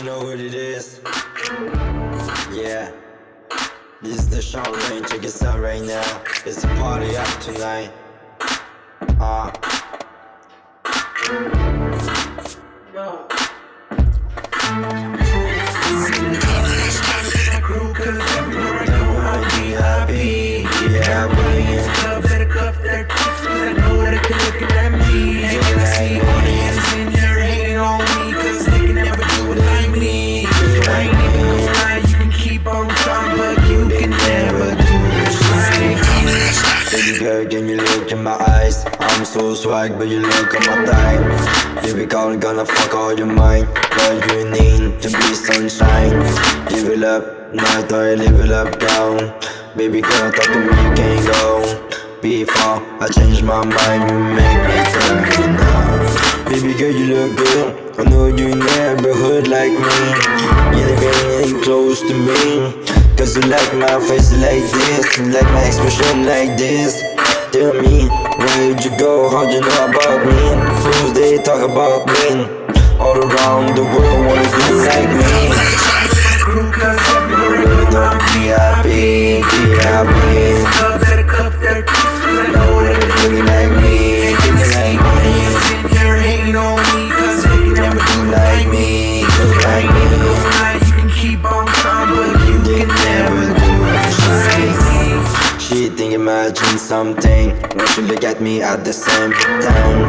know what it is. Yeah, this is the Shawn. Check us out right now. It's a party up tonight. Baby girl, can you look in my eyes? I'm so swag, but you look at my time. Baby girl, gonna fuck all your mind. What you need to be sunshine. Give it up, night I live it up down. Baby girl, talk to me, you can't go. Before I change my mind, you make me turn now. Baby girl, you look good. I know you never heard like me. You never ain't close to me. Cause you like my face like this, you like my expression like this. Tell me, where'd you go, how'd you know about me? Fools, they talk about me. All around the world wanna be like me. Cause everywhere don't be happy, be happy. Better cuff their kids, cause I know that they're looking like me, looking like me. They're hating on me, cause they can never do like me, like me. You can keep on trying, but you can never do like me. She think imagine something when she look at me at the same time.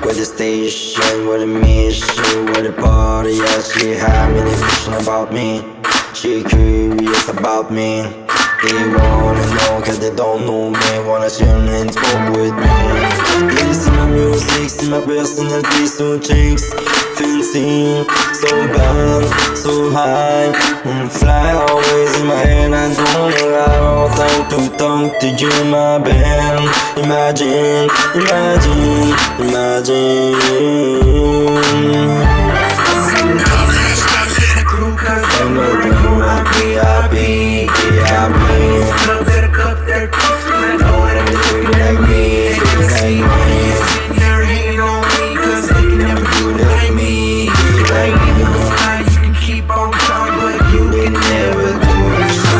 With the station, with a mission, with a party, yeah, she had many questions about me. She curious about me. They wanna know cause they don't know me. Wanna share and smoke with me. They see my music, see my personality, so chicks fancy, so bad, so high, fly always in my head. I don't have all time to talk to you, my band. Imagine, imagine, imagine. Be happy, be happy. Better cuff their kids, cause I know that they're looking like me, looking like me. They're hating on me, cause they can never do like me, like me. You can keep on trying, but you can never do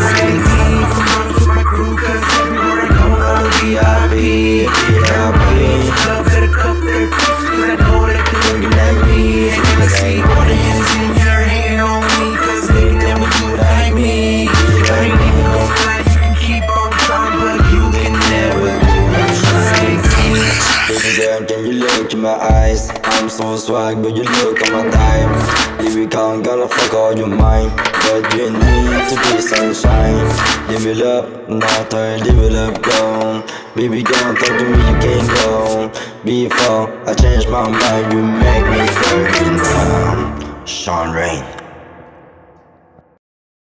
like me. I'm with my crew, cause everywhere I go, I'll be happy, be happy. Better cuff their kids, cause I know that they're looking like me. And when I see all the hands in here hating on me, cause they can never do like me. Like me, you can keep on trying, but you can never do like me. Baby girl, can you look in my eyes? I'm so swag, but you look at my time. Baby girl, gonna fuck all your mind. But you need to be sunshine. Live it up, not I live it up, go. Baby girl, talk to me, you can't go. Before I change my mind, you make me turn down. Shawn Rain.